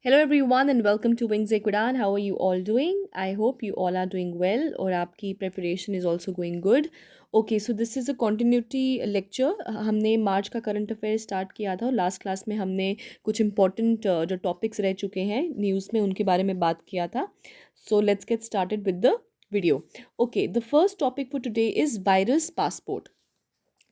Hello everyone and welcome to Wings Equidan. How are you all doing? I hope you all are doing well और आपकी preparation is also going good. Okay, so this is a continuity lecture. हमने मार्च का current affair start किया था और last class में हमने कुछ important जो टॉपिक्स रह चुके हैं न्यूज़ में उनके बारे में बात किया था. So let's get started with the video. Okay, the first topic for today is virus passport.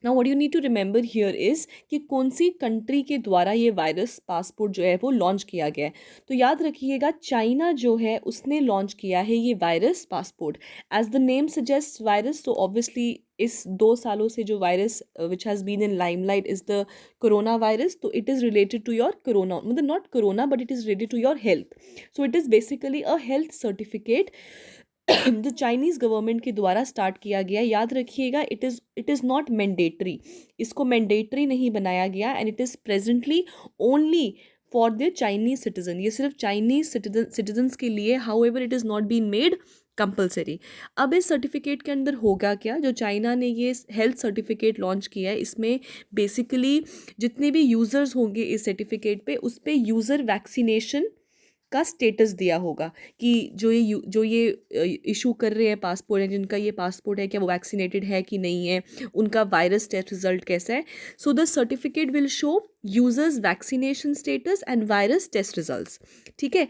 Now what you need to remember here is कि कौन सी कंट्री के द्वारा ये वायरस पासपोर्ट जो है वो लॉन्च किया गया है. तो याद रखिएगा चाइना जो है उसने लॉन्च किया है ये virus passport. As the name suggest virus, तो ऑब्वियसली इस 2 सालों से जो virus which has been in limelight is the corona virus. तो it is related to your corona, मतलब not corona but it is related to your health. So it is basically a health certificate जो Chinese government के द्वारा start किया गया. याद रखिएगा it is not mandatory, इसको मैंडेटरी नहीं बनाया गया and it is presently only for the Chinese citizen. ये सिर्फ चाइनीज़ सिटीजन्स के लिए. However it is not been made compulsory. अब इस सर्टिफिकेट के अंदर होगा क्या, जो चाइना ने ये हेल्थ सर्टिफिकेट लॉन्च किया है इसमें बेसिकली जितने भी यूज़र्स होंगे इस सर्टिफिकेट पे उस पर यूज़र वैक्सीनेशन का स्टेटस दिया होगा कि जो ये इशू कर रहे हैं पासपोर्ट है, जिनका ये पासपोर्ट है क्या वो वैक्सीनेटेड है कि नहीं है, उनका वायरस टेस्ट रिजल्ट कैसा है. So the certificate will show users vaccination status and virus test results. ठीक है.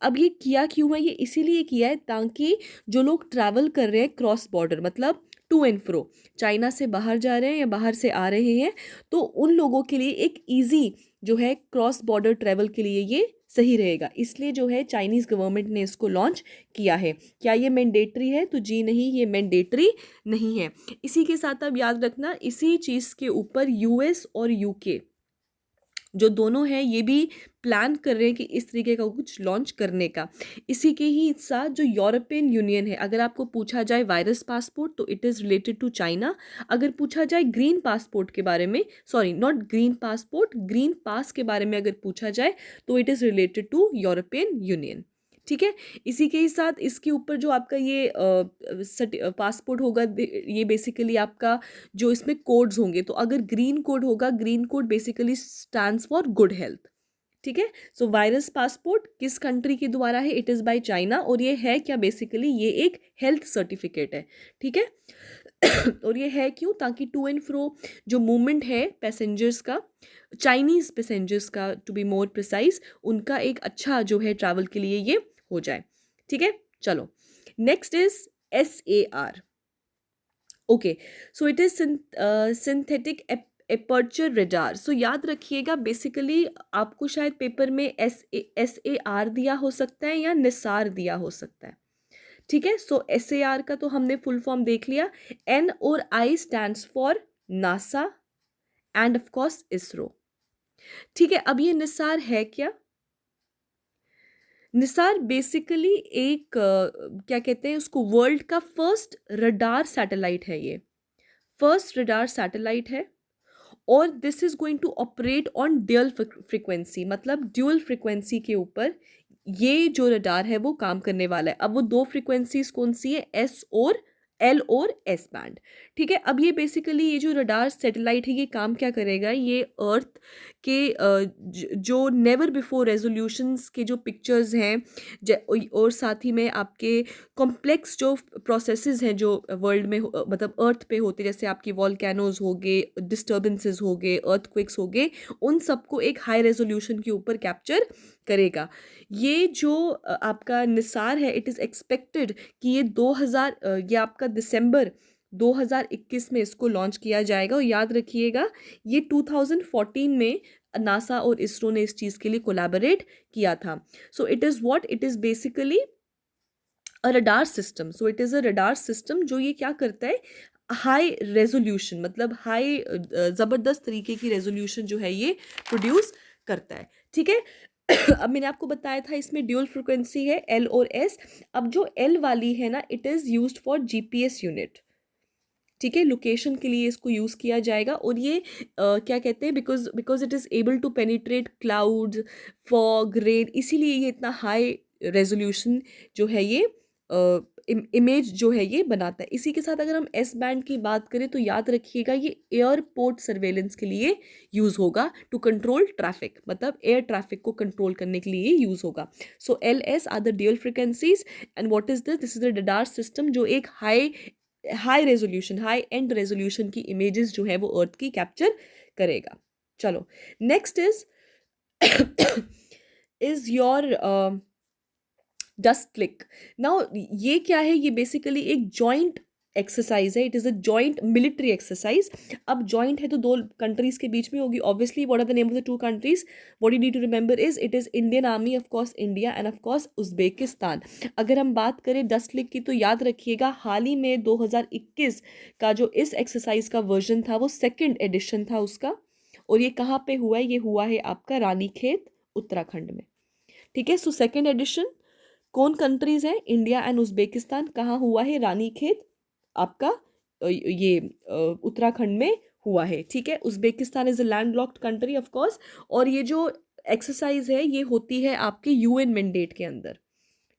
अब ये किया क्यों है, ये इसीलिए किया है ताकि जो लोग ट्रैवल कर रहे हैं क्रॉस बॉर्डर, मतलब टू एंड फ्रो, चाइना से बाहर जा रहे हैं या बाहर से आ रहे हैं, तो उन लोगों के लिए एक ईजी जो है क्रॉस बॉर्डर ट्रैवल के लिए ये सही रहेगा. इसलिए जो है चाइनीज़ गवर्नमेंट ने इसको लॉन्च किया है. क्या ये मैंडेटरी है, तो जी नहीं, ये मैंडेटरी नहीं है. इसी के साथ अब याद रखना इसी चीज़ के ऊपर यूएस और यूके जो दोनों हैं ये भी प्लान कर रहे हैं कि इस तरीके का कुछ लॉन्च करने का. इसी के ही साथ जो यूरोपियन यूनियन है, अगर आपको पूछा जाए वायरस पासपोर्ट तो it is related to China. अगर पूछा जाए ग्रीन पासपोर्ट के बारे में, sorry not green passport, green pass के बारे में अगर पूछा जाए तो it is related to European Union. ठीक है. इसी के ही साथ इसके ऊपर जो आपका ये पासपोर्ट होगा ये बेसिकली आपका जो इसमें कोड्स होंगे, तो अगर ग्रीन कोड होगा, green code basically stands for good health. ठीक है. सो वायरस पासपोर्ट किस कंट्री के द्वारा है, इट इज़ बाय चाइना. और ये है क्या, बेसिकली ये एक हेल्थ सर्टिफिकेट है. ठीक है. और ये है क्यों, ताकि टू एंड फ्रो जो मूवमेंट है पैसेंजर्स का, चाइनीज़ पैसेंजर्स का टू बी मोर प्रिसाइज, उनका एक अच्छा जो है ट्रैवल के लिए ये हो जाए. ठीक है. चलो next is SAR. Okay. So it is synthetic aperture radar. सो याद रखिएगा बेसिकली आपको शायद पेपर में SAR दिया हो सकता है या निसार दिया हो सकता है. ठीक है. सो SAR का तो हमने फुल फॉर्म देख लिया. N और I stands for NASA and of course ISRO. ठीक है. अब ये निसार है क्या, निसार बेसिकली एक क्या कहते हैं उसको, वर्ल्ड का फर्स्ट रडार सैटेलाइट है. ये फर्स्ट रडार सैटेलाइट है और this is going to operate on dual frequency, मतलब ड्यूअल फ्रिक्वेंसी के ऊपर ये जो रडार है वो काम करने वाला है. अब वो दो फ्रिक्वेंसीज कौन सी है, L और S बैंड. ठीक है. अब ये बेसिकली ये जो रडार सैटेलाइट है ये काम क्या करेगा, ये अर्थ के जो नेवर बिफोर रेजोल्यूशंस के जो पिक्चर्स हैं और साथ ही में आपके कॉम्प्लेक्स जो प्रोसेसेस हैं जो वर्ल्ड में मतलब अर्थ पे होते, जैसे आपकी वॉल्केनोज हो गए, डिस्टर्बेंसेस हो गए, अर्थक्वेक्स हो गए, उन सबको एक हाई रेजोल्यूशन के ऊपर कैप्चर करेगा. ये जो आपका निसार है इट इज़ एक्सपेक्टेड कि ये आपका दिसंबर 2021 में इसको लॉन्च किया जाएगा. और याद रखिएगा ये 2014 में नासा और इसरो ने इस चीज़ के लिए कोलैबोरेट किया था. सो it is what, it is basically a radar system. So it is a radar system जो ये क्या करता है, हाई रेजोल्यूशन, मतलब हाई ज़बरदस्त तरीके की रेजोल्यूशन जो है ये प्रोड्यूस करता है. ठीक है. अब मैंने आपको बताया था इसमें ड्यूल फ्रिक्वेंसी है L और S. अब जो L वाली है ना it is used for GPS unit. ठीक है. लोकेशन के लिए इसको यूज़ किया जाएगा. और ये क्या कहते हैं, because it is able to penetrate cloud, fog, rain, इसीलिए ये इतना हाई रेजोल्यूशन जो है ये इमेज जो है ये बनाता है। इसी के साथ अगर हम एस बैंड की बात करें तो याद रखिएगा ये एयरपोर्ट सर्वेलेंस के लिए यूज़ होगा, टू कंट्रोल ट्रैफिक, मतलब एयर ट्रैफिक को कंट्रोल करने के लिए यूज़ होगा। So L S R the dual frequencies and what is this, this is the radar system जो एक high resolution, high and resolution की इमेजेस जो है वो अर्थ की कैप्चर करेगा। चलो next is your Dustlik. Now ये क्या है, ये बेसिकली एक जॉइंट एक्सरसाइज है, it is a joint military exercise. अब जॉइंट है तो दो कंट्रीज के बीच में होगी obviously. What are the name of the two countries, what you need to remember is it is Indian army of course India and of course Uzbekistan. अगर हम बात करें डस्ट क्लिक की तो याद रखिएगा हाल ही में 2021 का जो इस एक्सरसाइज का वर्जन था वो सेकेंड एडिशन था उसका। और ये कहाँ पे हुआ है, ये हुआ है आपका रानीखेत उत्तराखंड में। ठीक है, सो सेकेंड एडिशन कौन कंट्रीज हैं, इंडिया एंड उज्बेकिस्तान। कहाँ हुआ है, रानीखेत आपका ये उत्तराखंड में हुआ है। ठीक है, Uzbekistan is a land locked country of course. और ये जो एक्सरसाइज है ये होती है आपके यूएन मैंडेट के अंदर।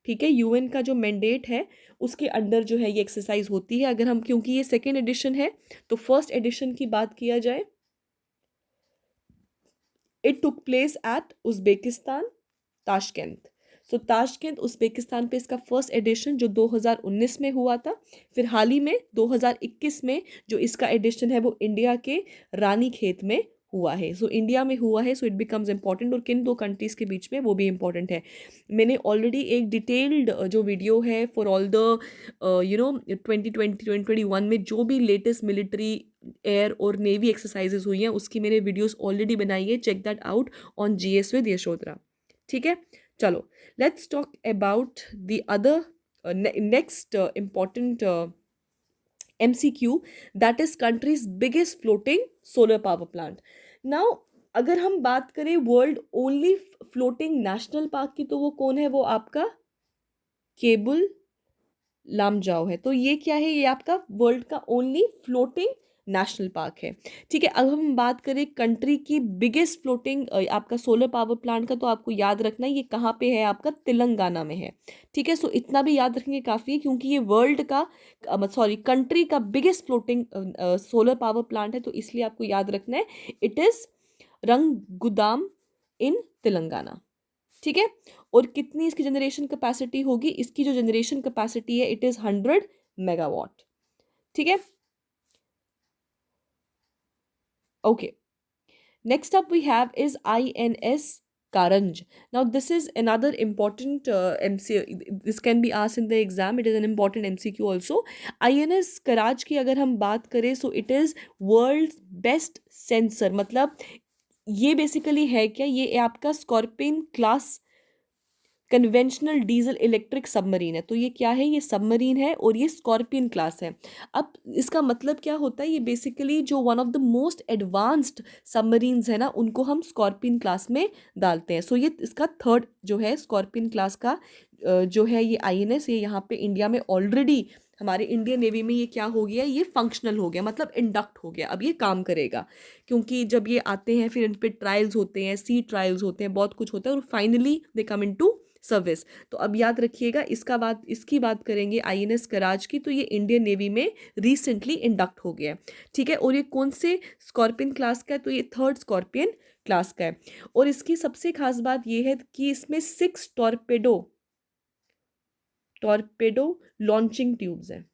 ठीक है, यूएन का जो मैंडेट है उसके अंडर जो है ये एक्सरसाइज होती है। अगर हम, क्योंकि ये सेकेंड एडिशन है तो फर्स्ट एडिशन की बात किया जाए, it took place at Uzbekistan Tashkent. So Tashkent Uzbekistan पे इसका फर्स्ट एडिशन जो 2019 में हुआ था। फिर हाल ही में 2021 में जो इसका एडिशन है वो इंडिया के रानीखेत में हुआ है। सो इंडिया में हुआ है, सो इट बिकम्स इंपॉर्टेंट। और किन दो कंट्रीज़ के बीच में, वो भी इंपॉर्टेंट है। मैंने ऑलरेडी एक डिटेल्ड जो वीडियो है फॉर ऑल द 2021 में जो भी लेटेस्ट मिलिट्री एयर और नेवी एक्सरसाइजेज हुई हैं उसकी मैंने वीडियोस ऑलरेडी बनाई है, check that out on GS with Yashodhara. ठीक है, चलो let's talk about the other next important MCQ, that is countries biggest floating solar power plant. Now अगर हम बात करें world only floating national park की तो वो कौन है, वो आपका केबुल लामजाओ है। तो ये क्या है, ये आपका वर्ल्ड का ओनली फ्लोटिंग नेशनल पार्क है। ठीक है, अब हम बात करें कंट्री की बिगेस्ट फ्लोटिंग आपका सोलर पावर प्लांट का, तो आपको याद रखना है ये कहाँ पे है, आपका तेलंगाना में है। ठीक है, सो इतना भी याद रखेंगे काफ़ी है, क्योंकि ये वर्ल्ड का सॉरी कंट्री का biggest floating solar power plant है, तो इसलिए आपको याद रखना है इट इज़ रंगुदाम इन तेलंगाना। ठीक है, और कितनी इसकी जनरेशन कैपेसिटी होगी, इसकी जो जनरेशन कैपेसिटी है इट इज 100 मेगावाट। ठीक है, okay, next up we have is INS Karanj. Now this is another important this can be asked in the exam, it is an important MCQ also. INS Karaj की अगर हम बात करें so it is world's best sensor. मतलब ये basically है क्या, ये आपका scorpion class conventional diesel electric submarine है। तो ये क्या है, ये सबमरीन है और ये स्कॉर्पियन क्लास है। अब इसका मतलब क्या होता है, ये बेसिकली जो one of the most advanced submarines है ना उनको हम स्कॉर्पियन क्लास में डालते हैं। सो ये इसका थर्ड जो है स्कॉर्पियन क्लास का जो है ये INS, ये यहाँ पे इंडिया में ऑलरेडी हमारे इंडियन नेवी में ये क्या हो गया, ये फंक्शनल हो गया, मतलब इंडक्ट हो गया, अब ये काम करेगा। क्योंकि जब ये आते हैं फिर इन पे ट्रायल्स होते हैं, सी ट्रायल्स होते हैं, बहुत कुछ होता है और finally they come into service. तो अब याद रखिएगा इसकी बात करेंगे INS कराज की, तो ये इंडियन नेवी में रिसेंटली इंडक्ट हो गया है। ठीक है, और ये कौन से स्कॉर्पियन क्लास का है, तो ये थर्ड स्कॉर्पियन क्लास का है। और इसकी सबसे खास बात ये है कि इसमें 6 टॉर्पेडो लॉन्चिंग ट्यूब्स हैं।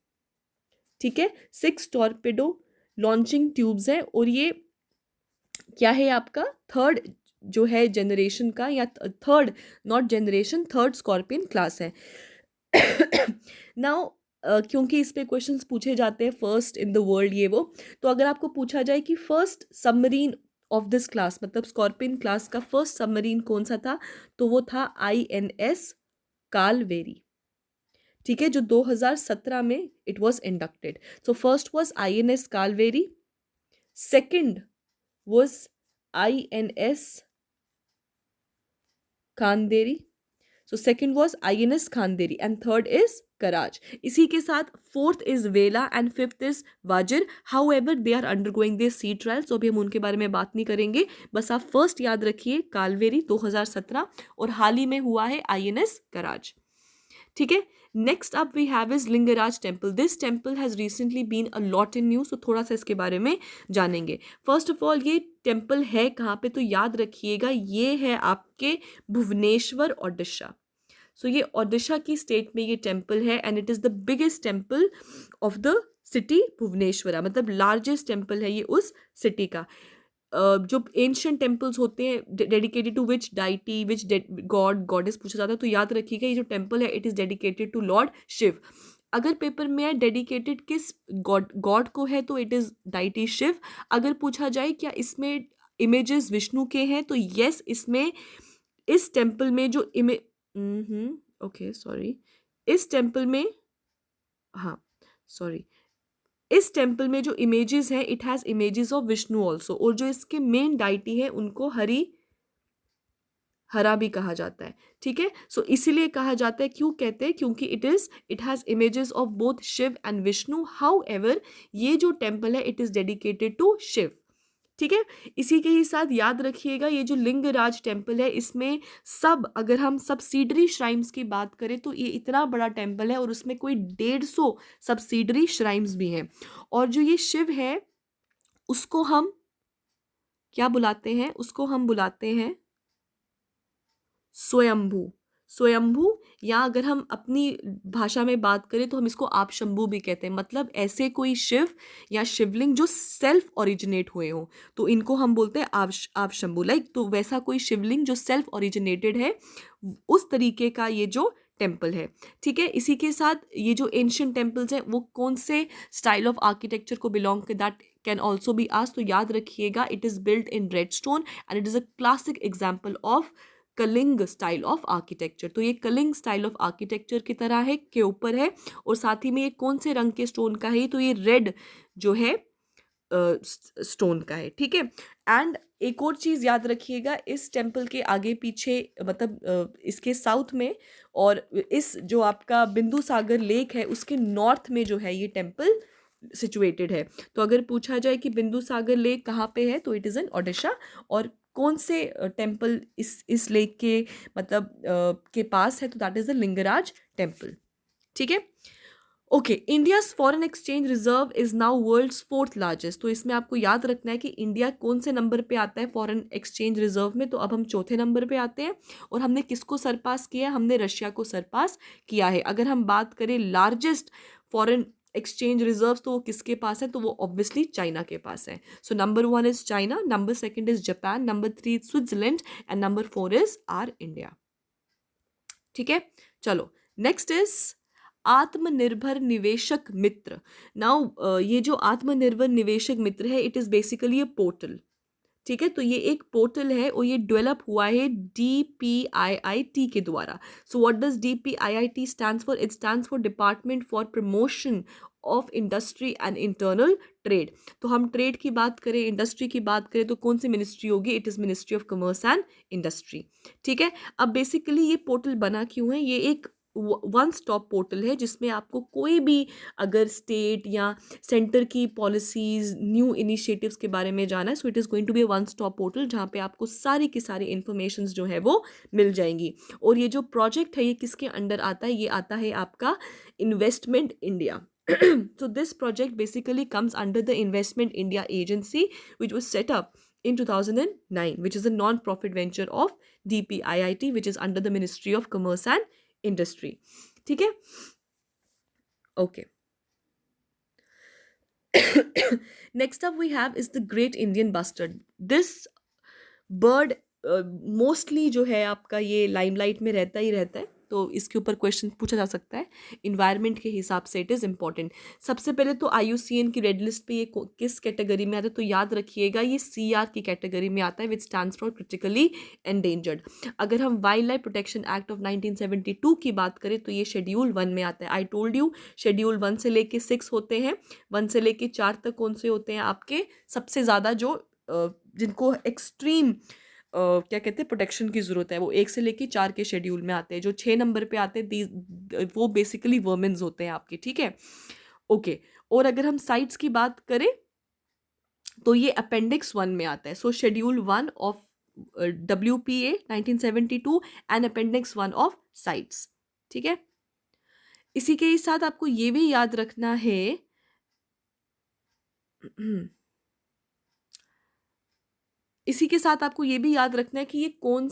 ठीक है, 6 टॉर्पेडो लॉन्चिंग ट्यूब्स हैं और ये क्या है, आपका थर्ड जो है जनरेशन का, या third not generation, third scorpion class है। नाउ क्योंकि इस पे क्वेश्चंस पूछे जाते हैं फर्स्ट इन द वर्ल्ड ये वो, तो अगर आपको पूछा जाए कि first submarine of this class, मतलब स्कॉर्पियन क्लास का फर्स्ट सबमरीन कौन सा था, तो वो था INS कालवेरी। ठीक है, जो 2017 में it was inducted. So first was INS Kalvari, second was INS Khanderi, so second was INS Khanderi and third is Karanj. इसी के साथ fourth is Vela and fifth is Vagir. However they are undergoing this sea trials, तो अभी हम उनके बारे में बात नहीं करेंगे। बस आप फर्स्ट याद रखिए कालवेरी 2017 और हाल ही में हुआ है INS कराज। ठीक है. Next up we have is Lingaraj temple. This temple has recently been a lot in news, तो थोड़ा सा इसके बारे में जानेंगे. फर्स्ट ऑफ ऑल ये टेम्पल है कहाँ पे, तो याद रखिएगा ये है आपके भुवनेश्वर, ओडिशा. सो ये ओडिशा की स्टेट में ये टेम्पल है and it is the biggest temple of the city Bhubaneswara, मतलब लार्जेस्ट टेम्पल है ये उस सिटी का. जो एंशियंट टेम्पल्स होते हैं dedicated to which deity, which god goddess पूछा जाता है, तो याद रखिएगा ये जो टेम्पल है it is dedicated to lord Shiva. अगर पेपर में है डेडिकेटेड किस गॉड गॉड को है तो इट इज़ डाइटी शिव. अगर पूछा जाए क्या इसमें इमेजेस विष्णु के हैं तो यस, इसमें इस टेम्पल में जो ओके सॉरी, इस टेम्पल में, हाँ सॉरी, इस टेम्पल में जो इमेजेस हैं it has images of Vishnu also, और जो इसके मेन डाइटी है उनको हरा भी कहा जाता है. ठीक है, सो इसीलिए कहा जाता है, क्यों कहते हैं, क्योंकि it has images of both Shiva and Vishnu. However ये जो टेम्पल है it is dedicated to Shiva. ठीक है, इसी के ही साथ याद रखिएगा ये जो लिंगराज टेम्पल है इसमें सब, अगर हम सब्सिडरी श्राइन्स की बात करें तो ये इतना बड़ा टेम्पल है और उसमें कोई 150 सब्सिडरी श्राइन्स भी हैं. और जो ये शिव है उसको हम क्या बुलाते हैं, उसको हम बुलाते हैं स्वयंभू. स्वयंभू, या अगर हम अपनी भाषा में बात करें तो हम इसको आप शंभू भी कहते हैं. मतलब ऐसे कोई शिव या शिवलिंग जो सेल्फ ओरिजिनेट हुए हों तो इनको हम बोलते हैं आप शंभू. लाइक तो वैसा कोई शिवलिंग जो सेल्फ ओरिजिनेटेड है उस तरीके का ये जो टेम्पल है. ठीक है, इसी के साथ ये जो एंशियंट टेम्पल्स हैं वो कौन से स्टाइल ऑफ आर्किटेक्चर को बिलोंग कर, that can also be asked. तो याद रखिएगा it is built in red stone and it is a classic example of Kalinga style of architecture. तो ये कलिंग स्टाइल ऑफ आर्किटेक्चर की तरह है, के ऊपर है, और साथ ही में ये कौन से रंग के स्टोन का है, तो ये रेड जो है स्टोन का है. ठीक है, एंड एक और चीज़ याद रखिएगा, इस टेम्पल के आगे पीछे, मतलब इसके साउथ में और इस जो आपका बिंदु सागर लेक है उसके नॉर्थ में जो है ये टेम्पल सिचुएटेड है. तो अगर पूछा जाए कि बिंदु सागर लेक कहाँ पे है तो इट इज़ इन ओडिशा. और कौन से टेम्पल इस लेक के मतलब के पास है, तो that is the Lingaraj temple. ठीक है, okay. India's foreign exchange reserve is now world's 4th largest. तो इसमें आपको याद रखना है कि इंडिया कौन से नंबर पे आता है फॉरेन एक्सचेंज रिजर्व में, तो अब हम चौथे नंबर पे आते हैं. और हमने किसको सरपास किया है, हमने रशिया को सरपास किया है. अगर हम बात करें लार्जेस्ट फॉरेन एक्सचेंज रिजर्व तो वो किसके पास है, तो वो ऑब्वियसली चाइना के पास है. So number 1 is China, number 2 is Japan, number 3 Switzerland and number 4 is R India. ठीक है, चलो नेक्स्ट इज आत्मनिर्भर निवेशक मित्र. नाउ ये जो आत्मनिर्भर निवेशक मित्र है it is basically a portal. ठीक है, तो ये एक पोर्टल है और ये डेवलप हुआ है DPIIT के द्वारा. So what does DPIIT stands for, it stands for department for promotion of industry and internal trade. तो हम ट्रेड की बात करें, इंडस्ट्री की बात करें तो कौन सी मिनिस्ट्री होगी, it is ministry of commerce and industry. ठीक है, अब बेसिकली ये पोर्टल बना क्यों है, ये एक वन स्टॉप पोर्टल है जिसमें आपको कोई भी अगर स्टेट या सेंटर की पॉलिसीज़, न्यू इनिशिएटिव्स के बारे में जाना है, so it is going to be one stop portal जहाँ पे आपको सारी की सारी इन्फॉर्मेशंस जो है वो मिल जाएंगी. और ये जो प्रोजेक्ट है ये किसके अंडर आता है, ये आता है आपका investment India. So this project basically comes under the Investment India Agency, which was set up in 2009, which is a non-profit venture of DPIIT, which is under the Ministry of Commerce and Industry. ठीक है, okay. Next up we have is the Great Indian Bustard. This bird mostly जो है आपका ये limelight में रहता ही रहता है, तो इसके ऊपर क्वेश्चन पूछा जा सकता है. इन्वायरमेंट के हिसाब से इट इज़ इम्पॉर्टेंट. सबसे पहले तो IUCN की रेड लिस्ट पे ये किस कैटेगरी में आता है, तो याद रखिएगा ये CR की कैटेगरी में आता है, विच स्टैंड्स फॉर क्रिटिकली एंडेंजर्ड. अगर हम wild life protection act of 1972 की बात करें तो ये शेड्यूल 1 में आता है. आई टोल्ड यू शेड्यूल 1 से लेके 6 होते हैं, 1 से लेके 4 तक कौन से होते हैं आपके सबसे ज़्यादा जो जिनको एक्सट्रीम क्या कहते हैं प्रोटेक्शन की ज़रूरत है, वो 1 से लेके 4 के शेड्यूल में आते हैं. जो 6 नंबर पे आते हैं वो बेसिकली वर्मिन्स होते हैं आपके. ठीक है, ओके. और अगर हम साइट्स की बात करें तो ये अपेंडिक्स 1 में आता है. सो schedule 1 of WPA 1972 and appendix 1 of sites. ठीक है, इसी के ही साथ आपको ये भी याद रखना है इसी के साथ आपको ये भी याद रखना है कि ये कौन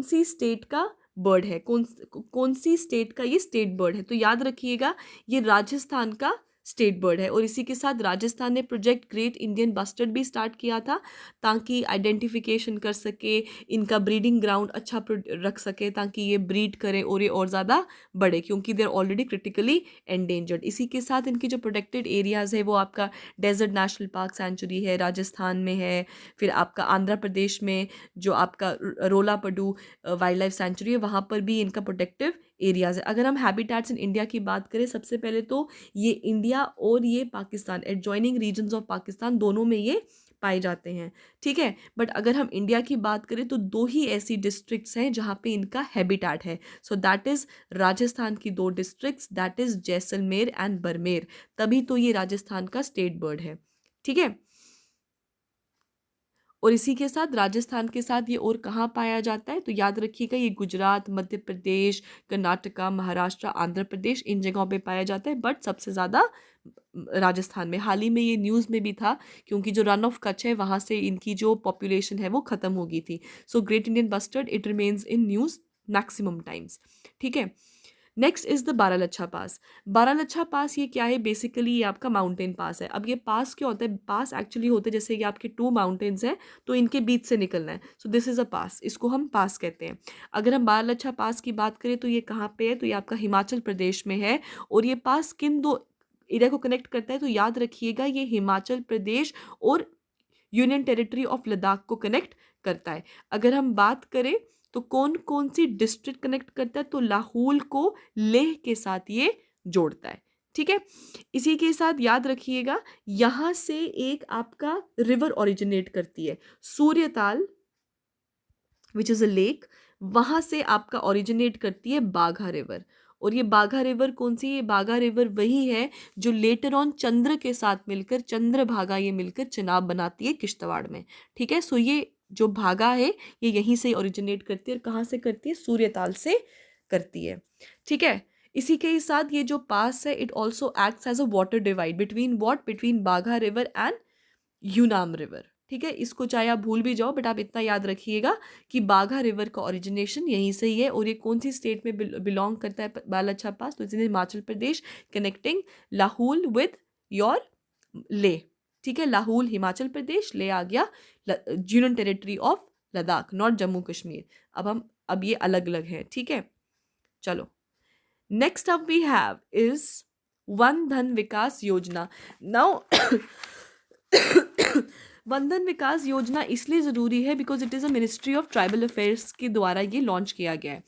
सी स्टेट का बर्ड है, कौन सी स्टेट का ये स्टेट बर्ड है। तो याद रखिएगा ये राजस्थान का स्टेट बर्ड है। और इसी के साथ राजस्थान ने प्रोजेक्ट ग्रेट इंडियन बस्टर्ड भी स्टार्ट किया था ताकि आइडेंटिफिकेशन कर सके, इनका ब्रीडिंग ग्राउंड अच्छा रख सके ताकि ये ब्रीड करें और ये और ज़्यादा बढ़े, क्योंकि they are already critically endangered. इसी के साथ इनकी जो प्रोटेक्टेड एरियाज़ है वो आपका डेजर्ट नेशनल पार्क सेंचुरी है, राजस्थान में है। फिर आपका आंध्र प्रदेश में जो आपका रोलापडू वाइल्ड लाइफ सेंचुरी है, वहाँ पर भी इनका प्रोटेक्टिव एरियाज है। अगर हम हैबिटेट्स इन इंडिया की बात करें, सबसे पहले तो ये इंडिया और ये Pakistan, adjoining regions of Pakistan, दोनों में ये पाए जाते हैं, ठीक है। बट अगर हम इंडिया की बात करें तो दो ही ऐसी डिस्ट्रिक्ट्स हैं जहाँ पे इनका हैबिटेट है। सो दैट इज़ राजस्थान की दो districts, that is Jaisalmer and Barmer. तभी तो ये राजस्थान का स्टेट बर्ड है, ठीक है। और इसी के साथ राजस्थान के साथ ये और कहाँ पाया जाता है, तो याद रखिएगा ये गुजरात, मध्य प्रदेश, कर्नाटका, महाराष्ट्र, आंध्र प्रदेश, इन जगहों पे पाया जाता है। बट सबसे ज़्यादा राजस्थान में। हाल ही में ये न्यूज़ में भी था क्योंकि जो रन ऑफ कच्छ है वहाँ से इनकी जो पॉपुलेशन है वो ख़त्म हो गई थी। So great Indian bustard it remains in news maximum times, ठीक है। नेक्स्ट इज द बारालच्छा पास। बारालच्छा पास ये क्या है, बेसिकली ये आपका माउंटेन पास है। अब ये पास क्या होता है, पास एक्चुअली होते हैं जैसे कि आपके टू माउंटेन्स हैं तो इनके बीच से निकलना है, सो दिस इज़ अ पास, इसको हम पास कहते हैं। अगर हम बारालच्छा पास की बात करें तो ये कहाँ पे है, तो ये आपका हिमाचल प्रदेश में है। और ये पास किन दो एरिया को कनेक्ट करता है, तो याद रखिएगा ये हिमाचल प्रदेश और यूनियन टेरिटरी ऑफ लद्दाख को कनेक्ट करता है। अगर हम बात करें तो कौन कौन सी डिस्ट्रिक्ट कनेक्ट करता है, तो लाहौल को लेह के साथ ये जोड़ता है, ठीक है। इसी के साथ याद रखिएगा यहां से एक आपका रिवर ओरिजिनेट करती है, सूर्यताल विच इज़ अ लेक, वहाँ से आपका ओरिजिनेट करती है बाघा रिवर। और ये बाघा रिवर कौन सी, ये बाघा रिवर वही है जो लेटर ऑन चंद्र के साथ मिलकर, चंद्रभागा ये मिलकर चिनाब बनाती है किश्तवाड़ में, ठीक है। सो ये जो भागा है ये यहीं से ओरिजिनेट करती है। और कहाँ से करती है, सूर्यताल से करती है, ठीक है। इसी के साथ ये जो पास है it also acts as a water divide between what, between Bhaga river and Yunam river, ठीक है। इसको चाहे आप भूल भी जाओ बट आप इतना याद रखिएगा कि बाघा रिवर का ओरिजिनेशन यहीं से ही है। और ये कौन सी स्टेट में बिलोंग करता है बालाछा पास, तो इसे Himachal Pradesh, connecting Lahaul with your Leh, ठीक है। लाहौल हिमाचल प्रदेश, ले आ गया union territory of Ladakh, not Jammu Kashmir. अब ये अलग अलग है, ठीक है। चलो next up we have is Van Dhan Vikas योजना। नाउ वंदन विकास योजना इसलिए ज़रूरी है because it is a ministry of tribal affairs के द्वारा ये लॉन्च किया गया है।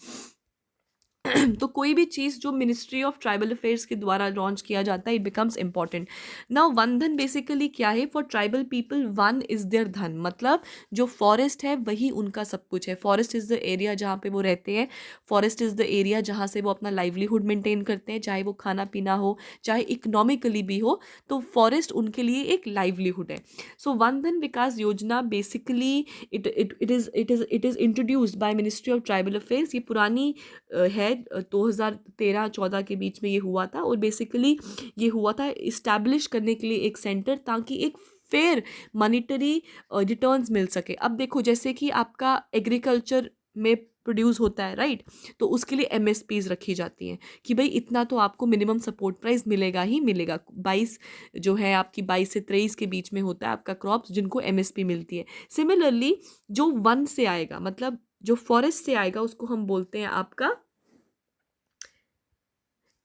तो कोई भी चीज़ जो मिनिस्ट्री ऑफ ट्राइबल अफेयर्स के द्वारा लॉन्च किया जाता है it becomes important. Now Van Dhan basically क्या है, for tribal people van is their dhan, मतलब जो फॉरेस्ट है वही उनका सब कुछ है। फॉरेस्ट इज़ द एरिया जहाँ पे वो रहते हैं, फॉरेस्ट इज़ द एरिया जहाँ से वो अपना लाइवलीहुड मेंटेन करते हैं, चाहे वो खाना पीना हो चाहे इकोनॉमिकली भी हो, तो फॉरेस्ट उनके लिए एक लाइवलीहुड है। सो वन धन विकास योजना basically it is introduced by ministry of tribal affairs. ये पुरानी है, 2013-14 के बीच में ये हुआ था। और बेसिकली ये हुआ था इस्टेब्लिश करने के लिए एक सेंटर, ताकि एक फेयर मॉनिटरी रिटर्न्स मिल सके। अब देखो जैसे कि आपका एग्रीकल्चर में प्रोड्यूस होता है, राइट, तो उसके लिए एमएसपीज रखी जाती हैं कि भाई इतना तो आपको मिनिमम सपोर्ट प्राइस मिलेगा ही मिलेगा। 22 जो है आपकी 22 से 23 के बीच में होता है आपका क्रॉप्स जिनको एमएसपी मिलती है। सिमिलरली जो वन से आएगा, मतलब जो फॉरेस्ट से आएगा, उसको हम बोलते हैं आपका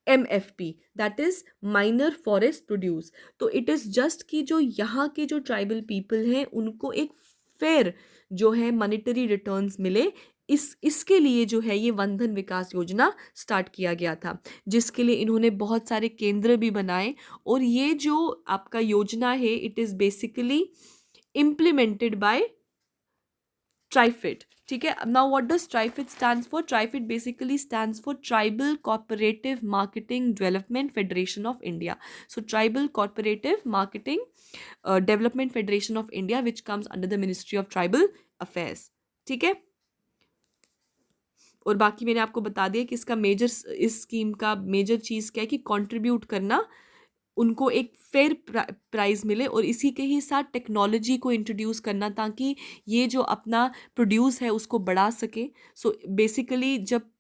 MFP, that is minor forest produce. तो इट इज़ जस्ट कि जो यहाँ के जो ट्राइबल पीपल हैं उनको एक फेयर जो है मॉनेटरी रिटर्न्स मिले, इसके लिए जो है ये वन धन विकास योजना स्टार्ट किया गया था, जिसके लिए इन्होंने बहुत सारे केंद्र भी बनाए। और ये जो आपका योजना है it is basically implemented by TRIFED, ठीक है। Now what does TRIFED stands for, TRIFED basically stands for tribal cooperative marketing development federation of India. So tribal cooperative marketing development federation of India which comes under the ministry of tribal affairs, ठीक है। और बाकी मैंने आपको बता दिया कि इसका मेजर, इस स्कीम का मेजर चीज़ क्या है कि कंट्रीब्यूट करना, उनको एक फेयर प्राइस मिले, और इसी के ही साथ टेक्नोलॉजी को इंट्रोड्यूस करना ताकि ये जो अपना प्रोड्यूस है उसको बढ़ा सके। सो बेसिकली जब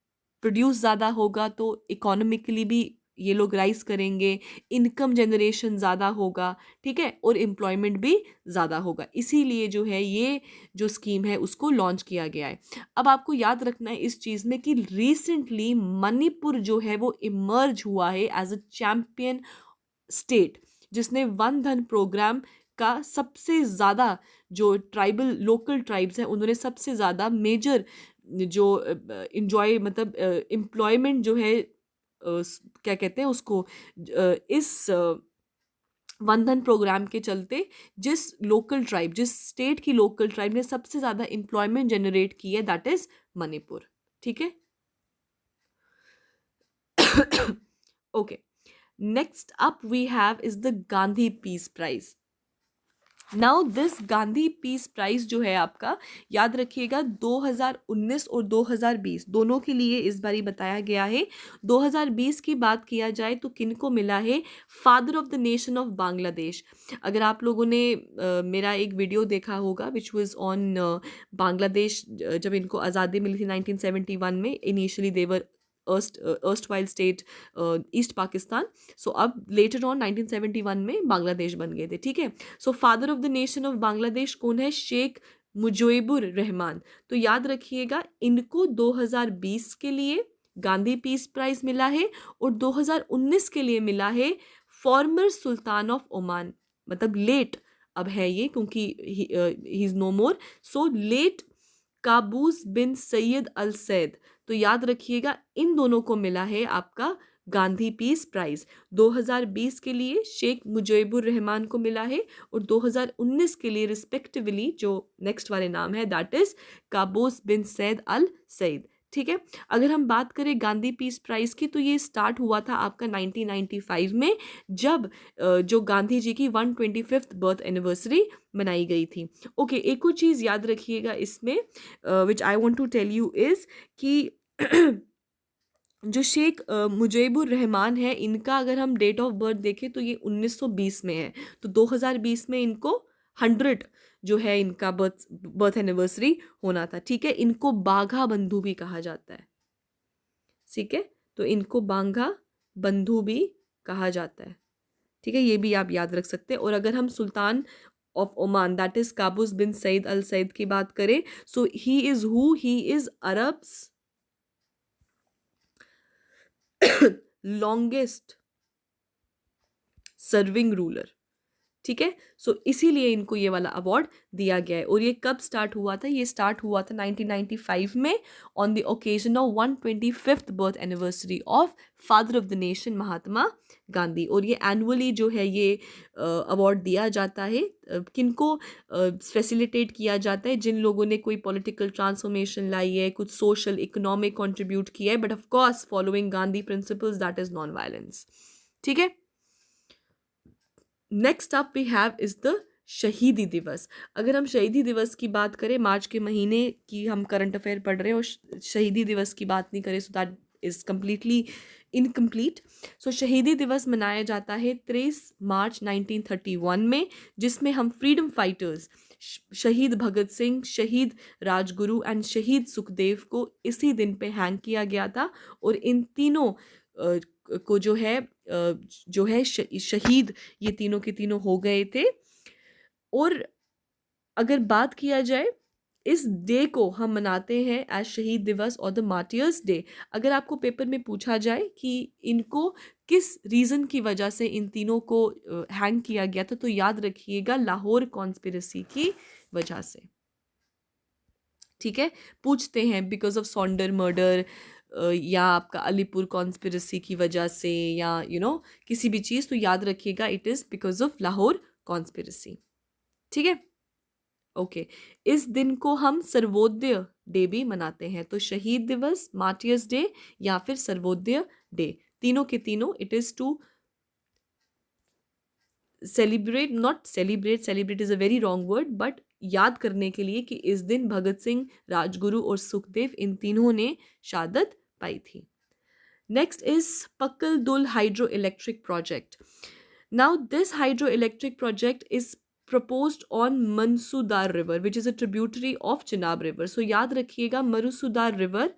प्रोड्यूस ज़्यादा होगा तो इकोनॉमिकली भी ये लोग राइज करेंगे, इनकम जनरेशन ज़्यादा होगा, ठीक है, और एम्प्लॉयमेंट भी ज़्यादा होगा। इसीलिए जो है ये जो स्कीम है उसको लॉन्च किया गया है। अब आपको याद रखना है इस चीज़ में कि रिसेंटली मणिपुर जो है वो इमर्ज हुआ है एज अ चैम्पियन स्टेट, जिसने वन धन प्रोग्राम का सबसे ज़्यादा, जो ट्राइबल लोकल ट्राइब्स हैं उन्होंने सबसे ज़्यादा मेजर जो इंजॉय, मतलब एम्प्लॉयमेंट जो है, क्या कहते हैं उसको, इस वन धन प्रोग्राम के चलते जिस लोकल ट्राइब, जिस स्टेट की लोकल ट्राइब ने सबसे ज़्यादा एम्प्लॉयमेंट जनरेट की है, दैट इज मणिपुर। ठीक है, okay. Next up we have is the Gandhi Peace Prize. Now this Gandhi peace prize जो है आपका, याद रखिएगा 2019 और 2020 दोनों के लिए इस बारी बताया गया है। 2020 की बात किया जाए तो किनको मिला है? Father of the nation of Bangladesh. अगर आप लोगों ने मेरा एक वीडियो देखा होगा विच वाज ऑन बांग्लादेश, जब इनको आज़ादी मिली थी 1971 में, इनिशियली देवर erstwhile स्टेट ईस्ट पाकिस्तान। सो अब लेटर ऑन 1971 में बांग्लादेश बन गए थे। ठीक है, so father of the nation of Bangladesh कौन है? शेख मुजीबुर रहमान। तो याद रखिएगा इनको 2020 के लिए गांधी पीस प्राइज मिला है, और 2019 के लिए मिला है फॉर्मर सुल्तान ऑफ ओमान, मतलब लेट अब है ये क्योंकि he is no more, so late Qaboos bin Said al Said. तो याद रखिएगा इन दोनों को मिला है आपका गांधी पीस प्राइज। 2020 के लिए शेख मुजीबुर रहमान को मिला है, और 2019 के लिए रिस्पेक्टिवली जो नेक्स्ट वाले नाम है that is Qaboos bin Said al Said. ठीक है, अगर हम बात करें गांधी पीस प्राइज की तो ये स्टार्ट हुआ था आपका 1995 में, जब जो गांधी जी की 125th बर्थ एनिवर्सरी मनाई गई थी। ओके, एक और चीज़ याद रखिएगा इसमें which I want to tell you is कि जो शेख मुजीबुर रहमान है, इनका अगर हम डेट ऑफ बर्थ देखें तो ये 1920 में है, तो 2020 में इनको 100 जो है इनका बर्थ एनिवर्सरी होना था। ठीक है, इनको बाघा बंधु भी कहा जाता है। ठीक है, तो इनको बाघा बंधु भी कहा जाता है। ठीक है, ये भी आप याद रख सकते हैं। और अगर हम sultan of Oman that is Qaboos bin Said al Said की बात करें, so he is Arabs longest serving ruler. ठीक है, सो इसीलिए इनको ये वाला अवार्ड दिया गया है। और ये कब स्टार्ट हुआ था? ये स्टार्ट हुआ था 1995 में on the occasion of 125th birth anniversary of father of the nation Mahatma Gandhi. और ये एनुअली जो है ये अवार्ड दिया जाता है किनको फैसिलिटेट किया जाता है? जिन लोगों ने कोई पॉलिटिकल ट्रांसफॉर्मेशन लाई है, कुछ सोशल इकोनॉमिक कंट्रीब्यूट किया है, but of course following Gandhi principles that is non violence. ठीक है, next up we have is the Shaheedi Diwas. अगर हम शहीदी दिवस की बात करें, मार्च के महीने की हम करंट अफेयर पढ़ रहे हैं और शहीदी दिवस की बात नहीं करें, so that is completely incomplete. सो शहीदी दिवस मनाया जाता है 23 मार्च 1931 में, जिसमें हम फ्रीडम फाइटर्स शहीद भगत सिंह, शहीद राजगुरु एंड शहीद सुखदेव को इसी दिन पे हैंग किया गया था। और इन तीनों को जो है शहीद, ये तीनों के तीनों हो गए थे। और अगर बात किया जाए, इस डे को हम मनाते हैं एज शहीद दिवस और द मार्टियर्स डे। अगर आपको पेपर में पूछा जाए कि इनको किस रीज़न की वजह से इन तीनों को हैंग किया गया था, तो याद रखिएगा लाहौर कॉन्स्पिरेसी की वजह से। ठीक है, पूछते हैं बिकॉज ऑफ सॉन्डर मर्डर, या आपका अलीपुर कॉन्स्पिरेसी की वजह से, या किसी भी चीज़, तो याद रखिएगा it is because of Lahore conspiracy. ठीक है, ओके। इस दिन को हम सर्वोदय डे भी मनाते हैं। तो शहीद दिवस, मार्टियर्स डे या फिर सर्वोदय डे, तीनों के तीनों it is to celebrate, not celebrate, celebrate is a very wrong word, but याद करने के लिए कि इस दिन भगत सिंह, राजगुरु और सुखदेव इन तीनों ने शहादत पाई थी। Next is Pakal Dul Hydroelectric Project. Now, this hydroelectric project is proposed on Mansudar River, which is a tributary of Chenab River. So, याद रखिएगा Marusudar River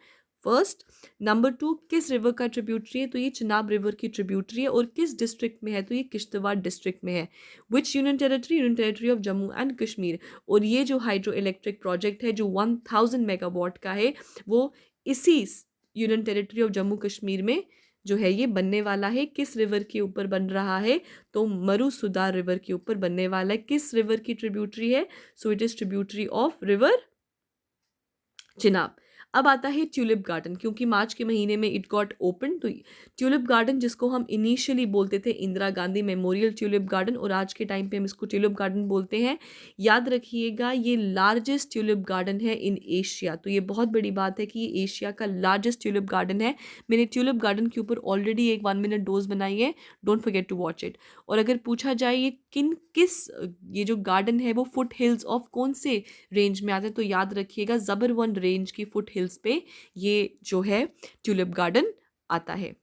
first. Number two, किस रिवर का ट्रिब्यूटरी है? तो ये चिनाब रिवर की tributary है। और किस डिस्ट्रिक्ट में है? तो ये किश्तवाड़ डिस्ट्रिक्ट में है। विच union territory? Union territory of Jammu and Kashmir. और ये जो हाइड्रो इलेक्ट्रिक प्रोजेक्ट है जो 1000 मेगावाट का है, वो इसी union territory of Jammu Kashmir में जो है ये बनने वाला है। किस रिवर के ऊपर बन रहा है? तो मरुसुदार रिवर के ऊपर बनने वाला है। किस रिवर की ट्रिब्यूटरी है? So it is tributary of river Chenab. अब आता है ट्यूलिप गार्डन, क्योंकि मार्च के महीने में इट गॉट ओपन। तो ट्यूलिप गार्डन, जिसको हम इनिशियली बोलते थे Indira Gandhi memorial tulip garden, और आज के टाइम पे हम इसको ट्यूलिप गार्डन बोलते हैं। याद रखिएगा ये लार्जेस्ट ट्यूलिप गार्डन है इन एशिया। तो ये बहुत बड़ी बात है कि ये एशिया का लार्जेस्ट ट्यूलिप गार्डन है। मैंने ट्यूलिप गार्डन के ऊपर ऑलरेडी एक 1 मिनट डोज बनाई है, don't forget to watch it. और अगर पूछा जाए ये जो गार्डन है वो फुट हिल्स ऑफ कौन से रेंज में आता है, तो याद रखिएगा ज़बरवन रेंज की फुट हिल्स पे ये जो है ट्यूलिप गार्डन आता है।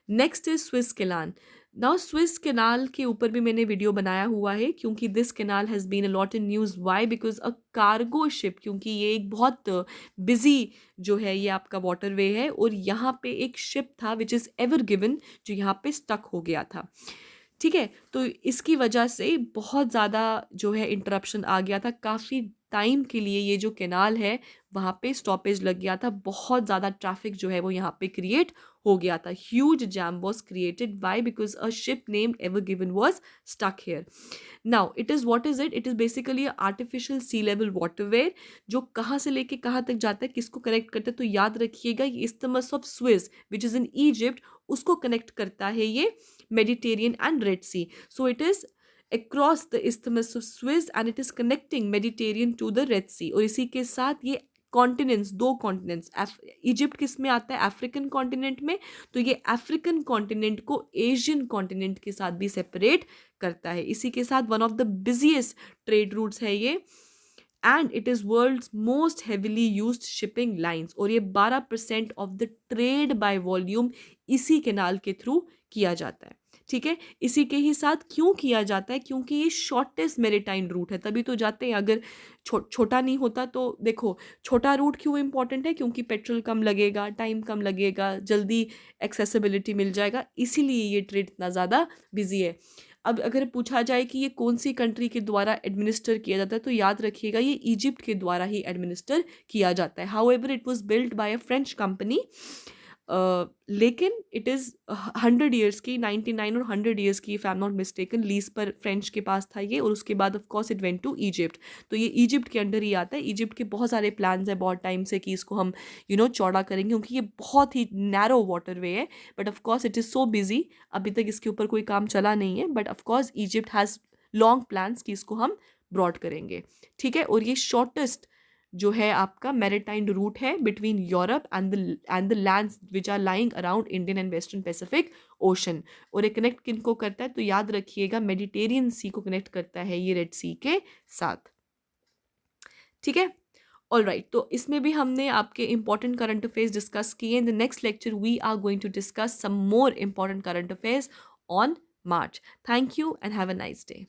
Next is Suez canal. Now Suez canal के ऊपर भी मैंने वीडियो बनाया हुआ है, क्योंकि this canal has been a lot in news. Why? Because a cargo ship, क्योंकि ये एक बहुत बिजी जो है ये आपका वाटरवे है, और यहाँ पे एक शिप था विच इज़ एवर गिवन, जो यहाँ पे स्टक हो गया था। ठीक है, तो इसकी वजह से बहुत ज़्यादा जो है इंटरप्शन आ गया था। काफ़ी टाइम के लिए ये जो कैनाल है वहाँ पे स्टॉपेज लग गया था। बहुत ज़्यादा ट्रैफिक जो है वो यहाँ पे क्रिएट हो गया था। Huge jam was created. Why? Because a ship named Ever Given was stuck here. Now it is what is it? It is basically artificial sea level waterway, जो कहाँ से लेके कहाँ तक जाता है, किसको कनेक्ट करता है? तो याद रखिएगा ये isthmus of Suez which is in Egypt, उसको कनेक्ट करता है ये Mediterranean and red sea. So it is across the Isthmus of Suez and it is connecting Mediterranean to the Red Sea। और इसी के साथ ये कॉन्टिनेंट्स, 2 कॉन्टिनेंट्स, इजिप्ट किस में आता है? अफ्रीकन कॉन्टिनेंट में। तो ये अफ्रीकन कॉन्टिनेंट को एशियन कॉन्टिनेंट के साथ भी सेपरेट करता है। इसी के साथ one of the busiest trade routes है ये, and it is world's most heavily used shipping lines. और ये 12% of the trade by volume इसी कैनाल के थ्रू किया जाता है। ठीक है, इसी के ही साथ क्यों किया जाता है? क्योंकि ये शॉर्टेस्ट मेरीटाइम रूट है, तभी तो जाते हैं। अगर छोटा नहीं होता तो देखो, छोटा रूट क्यों इंपॉर्टेंट है? क्योंकि पेट्रोल कम लगेगा, टाइम कम लगेगा, जल्दी एक्सेसिबिलिटी मिल जाएगा, इसीलिए ये ट्रेड इतना ज़्यादा बिजी है। अब अगर पूछा जाए कि ये कौन सी कंट्री के द्वारा एडमिनिस्टर किया जाता है, तो याद रखिएगा ये इजिप्ट के द्वारा ही एडमिनिस्टर किया जाता है। However it was built by a French company, लेकिन इट इज़ 100 ईयर्स की, 99 और 100 ईयर्स की, if I am not mistaken, lease पर फ्रेंच के पास था ये। और उसके बाद of course it went to Egypt. तो ये इजिप्ट के अंडर ही आता है। इजिप्ट के बहुत सारे प्लान्स हैं बहुत टाइम से कि इसको हम चौड़ा करेंगे, क्योंकि ये बहुत ही नैरो वाटरवे है। But of course it is so busy, अभी तक इसके ऊपर कोई काम चला नहीं है। But of course Egypt has long plans कि इसको हम ब्रॉड करेंगे। ठीक है, और ये शॉर्टेस्ट जो है आपका मैरिटाइम रूट है between Europe and the lands which are lying around Indian and western Pacific ocean. और ये कनेक्ट किनको करता है? तो याद रखिएगा मेडिटेरियन सी को कनेक्ट करता है ये रेड सी के साथ। ठीक है, ऑल राइट। तो इसमें भी हमने आपके इंपॉर्टेंट करंट अफेयर्स डिस्कस किए। In the next lecture we are going to discuss some more important current affairs on March. Thank you and have a nice day.